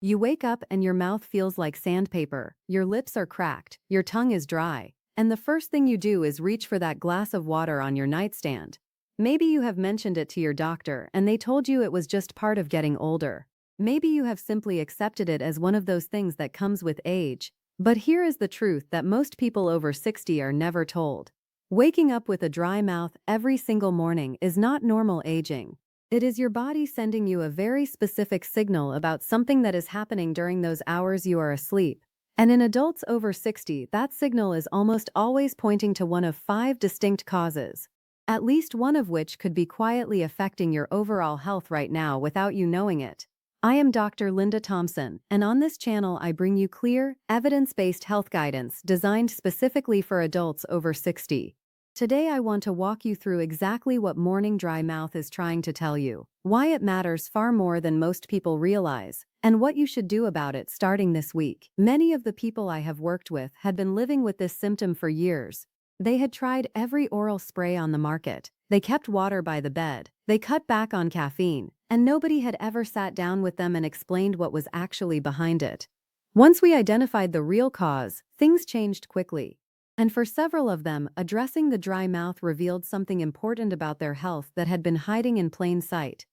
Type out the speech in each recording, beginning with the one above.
You wake up and your mouth feels like sandpaper, your lips are cracked, your tongue is dry, and the first thing you do is reach for that glass of water on your nightstand. Maybe you have mentioned it to your doctor and they told you it was just part of getting older. Maybe you have simply accepted it as one of those things that comes with age. But here is the truth that most people over 60 are never told. Waking up with a dry mouth every single morning is not normal aging. It is your body sending you a very specific signal about something that is happening during those hours you are asleep. And in adults over 60, that signal is almost always pointing to one of 5 distinct causes, at least one of which could be quietly affecting your overall health right now without you knowing it. I am Dr. Linda Thompson, and on this channel I bring you clear, evidence-based health guidance designed specifically for adults over 60. Today I want to walk you through exactly what morning dry mouth is trying to tell you, why it matters far more than most people realize, and what you should do about it starting this week. Many of the people I have worked with had been living with this symptom for years. They had tried every oral spray on the market. They kept water by the bed. They cut back on caffeine, and nobody had ever sat down with them and explained what was actually behind it. Once we identified the real cause, things changed quickly. And for several of them, addressing the dry mouth revealed something important about their health that had been hiding in plain sight.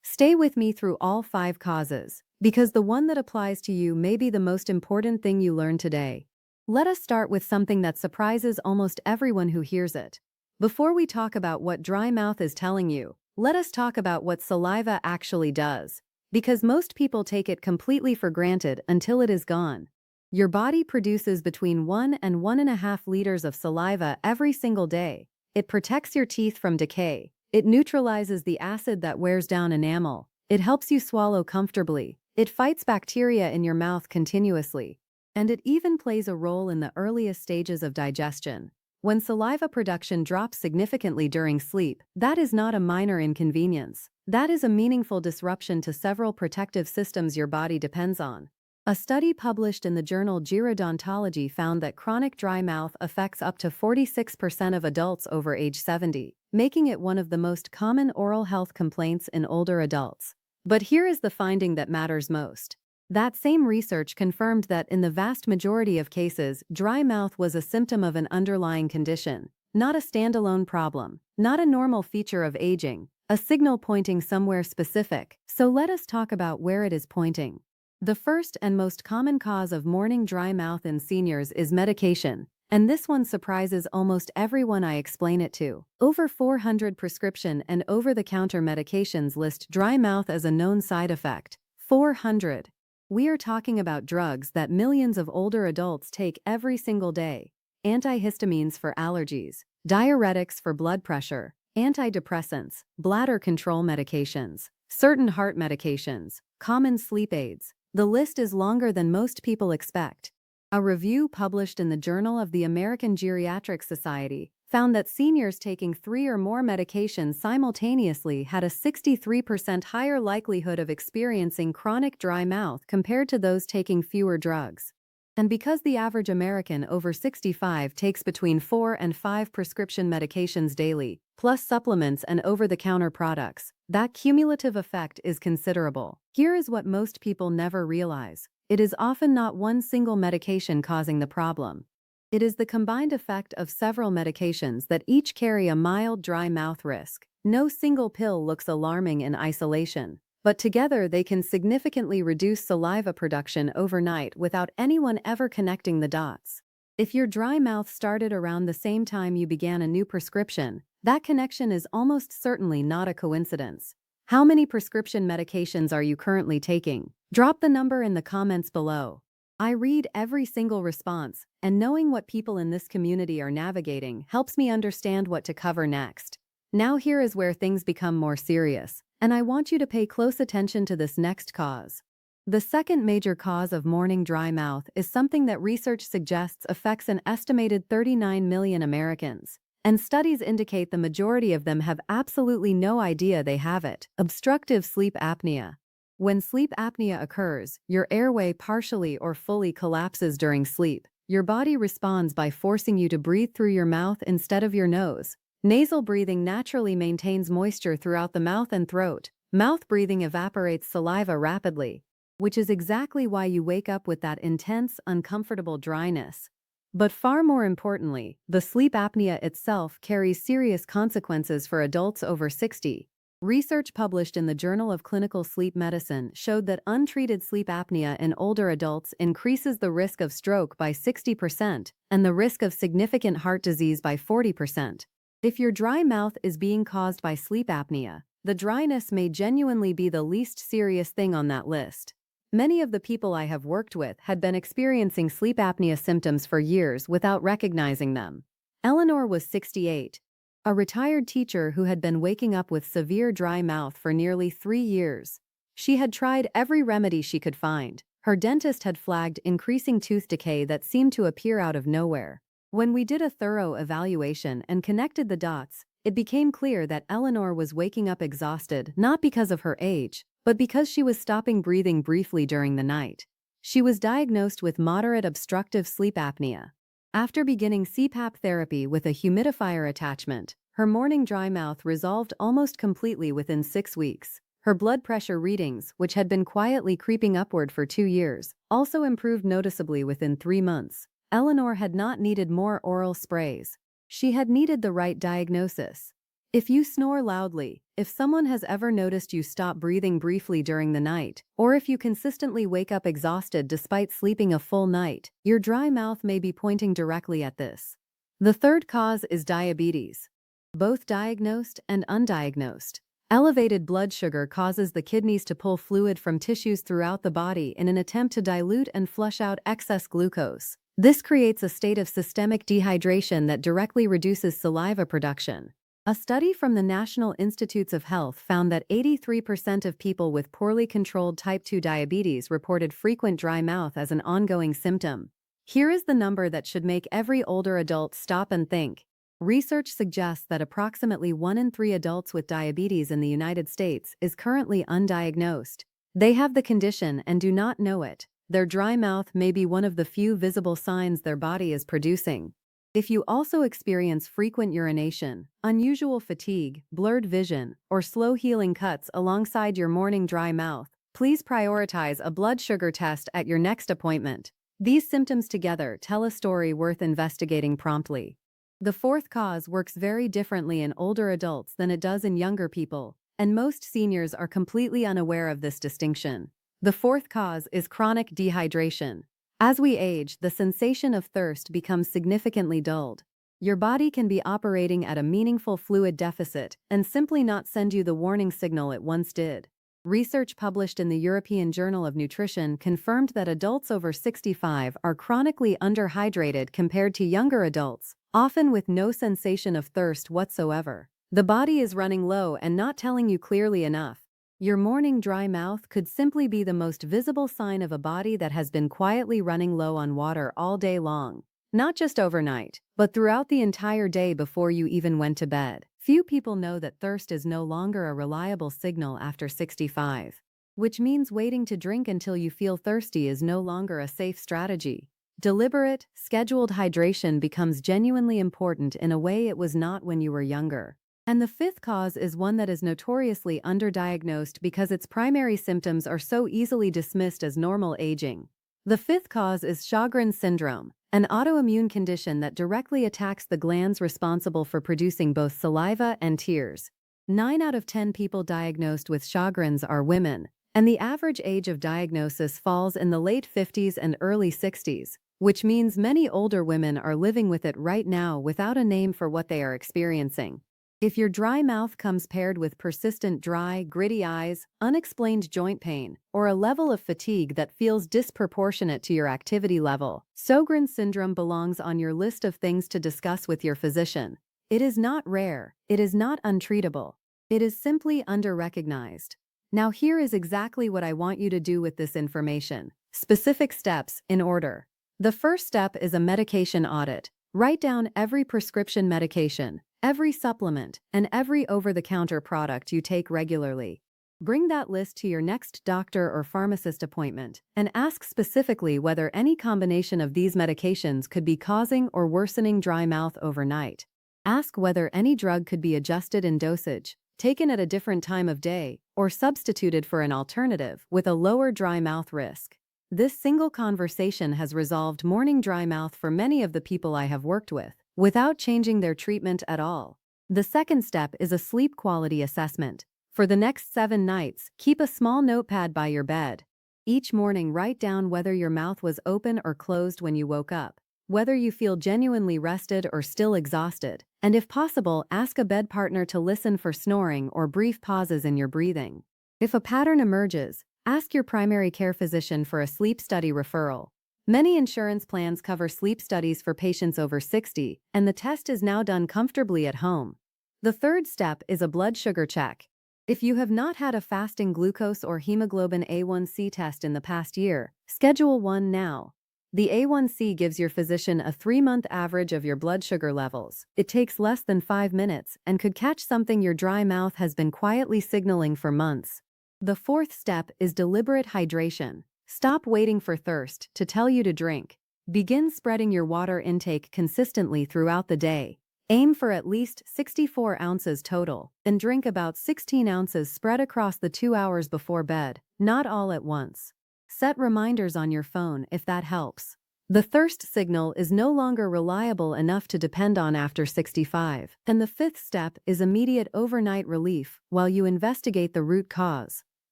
Stay with me through all 5 causes, because the one that applies to you may be the most important thing you learn today. Let us start with something that surprises almost everyone who hears it. Before we talk about what dry mouth is telling you, let us talk about what saliva actually does, because most people take it completely for granted until it is gone. Your body produces between 1 and 1.5 liters of saliva every single day. It protects your teeth from decay. It neutralizes the acid that wears down enamel. It helps you swallow comfortably. It fights bacteria in your mouth continuously. And it even plays a role in the earliest stages of digestion. When saliva production drops significantly during sleep, that is not a minor inconvenience. That is a meaningful disruption to several protective systems your body depends on. A study published in the journal Gerodontology found that chronic dry mouth affects up to 46% of adults over age 70, making it one of the most common oral health complaints in older adults. But here is the finding that matters most. That same research confirmed that in the vast majority of cases, dry mouth was a symptom of an underlying condition, not a standalone problem, not a normal feature of aging, a signal pointing somewhere specific. So let us talk about where it is pointing. The first and most common cause of morning dry mouth in seniors is medication, and this one surprises almost everyone I explain it to. Over 400 prescription and over-the-counter medications list dry mouth as a known side effect. 400. We are talking about drugs that millions of older adults take every single day. Antihistamines for allergies, diuretics for blood pressure, antidepressants, bladder control medications, certain heart medications, common sleep aids. The list is longer than most people expect. A review published in the Journal of the American Geriatric Society found that seniors taking 3 or more medications simultaneously had a 63% higher likelihood of experiencing chronic dry mouth compared to those taking fewer drugs. And because the average American over 65 takes between 4 and 5 prescription medications daily, plus supplements and over-the-counter products, that cumulative effect is considerable. Here is what most people never realize. It is often not one single medication causing the problem. It is the combined effect of several medications that each carry a mild dry mouth risk. No single pill looks alarming in isolation, but together they can significantly reduce saliva production overnight without anyone ever connecting the dots. If your dry mouth started around the same time you began a new prescription, that connection is almost certainly not a coincidence. How many prescription medications are you currently taking? Drop the number in the comments below. I read every single response, and knowing what people in this community are navigating helps me understand what to cover next. Now here is where things become more serious, and I want you to pay close attention to this next cause. The second major cause of morning dry mouth is something that research suggests affects an estimated 39 million Americans, and studies indicate the majority of them have absolutely no idea they have it: obstructive sleep apnea. When sleep apnea occurs, your airway partially or fully collapses during sleep. Your body responds by forcing you to breathe through your mouth instead of your nose. Nasal breathing naturally maintains moisture throughout the mouth and throat. Mouth breathing evaporates saliva rapidly. which is exactly why you wake up with that intense, uncomfortable dryness. But far more importantly, the sleep apnea itself carries serious consequences for adults over 60. Research published in the Journal of Clinical Sleep Medicine showed that untreated sleep apnea in older adults increases the risk of stroke by 60% and the risk of significant heart disease by 40%. If your dry mouth is being caused by sleep apnea, the dryness may genuinely be the least serious thing on that list. Many of the people I have worked with had been experiencing sleep apnea symptoms for years without recognizing them. Eleanor was 68, a retired teacher who had been waking up with severe dry mouth for nearly 3 years. She had tried every remedy she could find. Her dentist had flagged increasing tooth decay that seemed to appear out of nowhere. When we did a thorough evaluation and connected the dots, it became clear that Eleanor was waking up exhausted not because of her age, but because she was stopping breathing briefly during the night. She was diagnosed with moderate obstructive sleep apnea. After beginning CPAP therapy with a humidifier attachment, her morning dry mouth resolved almost completely within 6 weeks. Her blood pressure readings, which had been quietly creeping upward for 2 years, also improved noticeably within 3 months. Eleanor had not needed more oral sprays. She had needed the right diagnosis. If you snore loudly, if someone has ever noticed you stop breathing briefly during the night, or if you consistently wake up exhausted despite sleeping a full night, your dry mouth may be pointing directly at this. The third cause is diabetes. Both diagnosed and undiagnosed. Elevated blood sugar causes the kidneys to pull fluid from tissues throughout the body in an attempt to dilute and flush out excess glucose. This creates a state of systemic dehydration that directly reduces saliva production. A study from the National Institutes of Health found that 83% of people with poorly controlled type 2 diabetes reported frequent dry mouth as an ongoing symptom. Here is the number that should make every older adult stop and think. Research suggests that approximately 1 in 3 adults with diabetes in the United States is currently undiagnosed. They have the condition and do not know it. Their dry mouth may be one of the few visible signs their body is producing. If you also experience frequent urination, unusual fatigue, blurred vision, or slow healing cuts alongside your morning dry mouth, please prioritize a blood sugar test at your next appointment. These symptoms together tell a story worth investigating promptly. The fourth cause works very differently in older adults than it does in younger people, and most seniors are completely unaware of this distinction. The fourth cause is chronic dehydration. As we age, the sensation of thirst becomes significantly dulled. Your body can be operating at a meaningful fluid deficit and simply not send you the warning signal it once did. Research published in the European Journal of Nutrition confirmed that adults over 65 are chronically underhydrated compared to younger adults, often with no sensation of thirst whatsoever. The body is running low and not telling you clearly enough. Your morning dry mouth could simply be the most visible sign of a body that has been quietly running low on water all day long. Not just overnight, but throughout the entire day before you even went to bed. Few people know that thirst is no longer a reliable signal after 65. Which means waiting to drink until you feel thirsty is no longer a safe strategy. Deliberate, scheduled hydration becomes genuinely important in a way it was not when you were younger. And the fifth cause is one that is notoriously underdiagnosed because its primary symptoms are so easily dismissed as normal aging. The fifth cause is Sjogren's syndrome, an autoimmune condition that directly attacks the glands responsible for producing both saliva and tears. 9 out of 10 people diagnosed with Sjogren's are women, and the average age of diagnosis falls in the late 50s and early 60s, which means many older women are living with it right now without a name for what they are experiencing. If your dry mouth comes paired with persistent dry, gritty eyes, unexplained joint pain, or a level of fatigue that feels disproportionate to your activity level, Sjogren's syndrome belongs on your list of things to discuss with your physician. It is not rare, it is not untreatable. It is simply under-recognized. Now here is exactly what I want you to do with this information. Specific steps, in order. The first step is a medication audit. Write down every prescription medication, every supplement, and every over-the-counter product you take regularly. Bring that list to your next doctor or pharmacist appointment and ask specifically whether any combination of these medications could be causing or worsening dry mouth overnight. Ask whether any drug could be adjusted in dosage, taken at a different time of day, or substituted for an alternative with a lower dry mouth risk. This single conversation has resolved morning dry mouth for many of the people I have worked with, without changing their treatment at all. The second step is a sleep quality assessment. For the next 7 nights, keep a small notepad by your bed. Each morning, write down whether your mouth was open or closed when you woke up, whether you feel genuinely rested or still exhausted, and if possible, ask a bed partner to listen for snoring or brief pauses in your breathing. If a pattern emerges, ask your primary care physician for a sleep study referral. Many insurance plans cover sleep studies for patients over 60, and the test is now done comfortably at home. The third step is a blood sugar check. If you have not had a fasting glucose or hemoglobin A1C test in the past year, schedule one now. The A1C gives your physician a 3-month average of your blood sugar levels. It takes less than 5 minutes and could catch something your dry mouth has been quietly signaling for months. The fourth step is deliberate hydration. Stop waiting for thirst to tell you to drink. Begin spreading your water intake consistently throughout the day. Aim for at least 64 ounces total, and drink about 16 ounces spread across the 2 hours before bed, not all at once. Set reminders on your phone if that helps. The thirst signal is no longer reliable enough to depend on after 65, and the fifth step is immediate overnight relief while you investigate the root cause.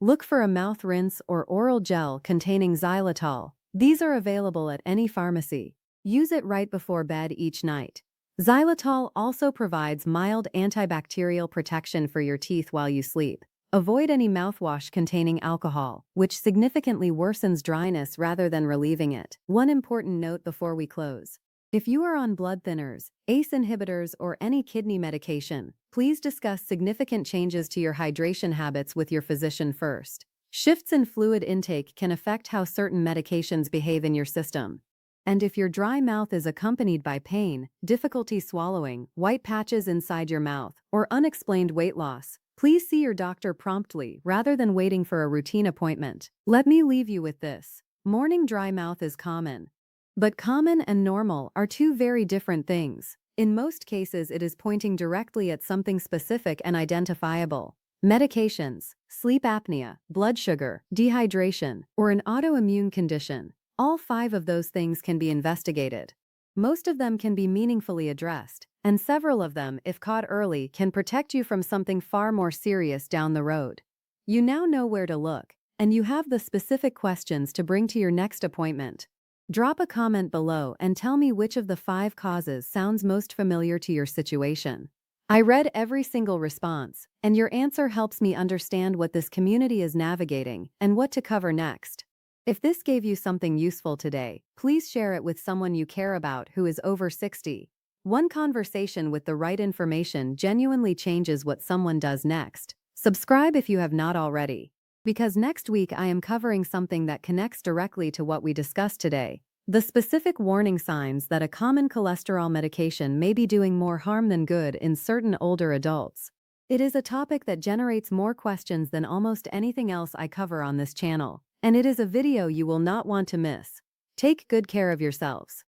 Look for a mouth rinse or oral gel containing xylitol. These are available at any pharmacy. Use it right before bed each night. Xylitol also provides mild antibacterial protection for your teeth while you sleep. Avoid any mouthwash containing alcohol, which significantly worsens dryness rather than relieving it. One important note before we close. If you are on blood thinners, ACE inhibitors, or any kidney medication, please discuss significant changes to your hydration habits with your physician first. Shifts in fluid intake can affect how certain medications behave in your system. And if your dry mouth is accompanied by pain, difficulty swallowing, white patches inside your mouth, or unexplained weight loss, please see your doctor promptly rather than waiting for a routine appointment. Let me leave you with this. Morning dry mouth is common. But common and normal are two very different things. In most cases, it is pointing directly at something specific and identifiable. Medications, sleep apnea, blood sugar, dehydration, or an autoimmune condition. All 5 of those things can be investigated. Most of them can be meaningfully addressed, and several of them, if caught early, can protect you from something far more serious down the road. You now know where to look, and you have the specific questions to bring to your next appointment. Drop a comment below and tell me which of the 5 causes sounds most familiar to your situation. I read every single response, and your answer helps me understand what this community is navigating and what to cover next. If this gave you something useful today, please share it with someone you care about who is over 60. One conversation with the right information genuinely changes what someone does next. Subscribe if you have not already, because next week I am covering something that connects directly to what we discussed today. The specific warning signs that a common cholesterol medication may be doing more harm than good in certain older adults. It is a topic that generates more questions than almost anything else I cover on this channel. And it is a video you will not want to miss. Take good care of yourselves.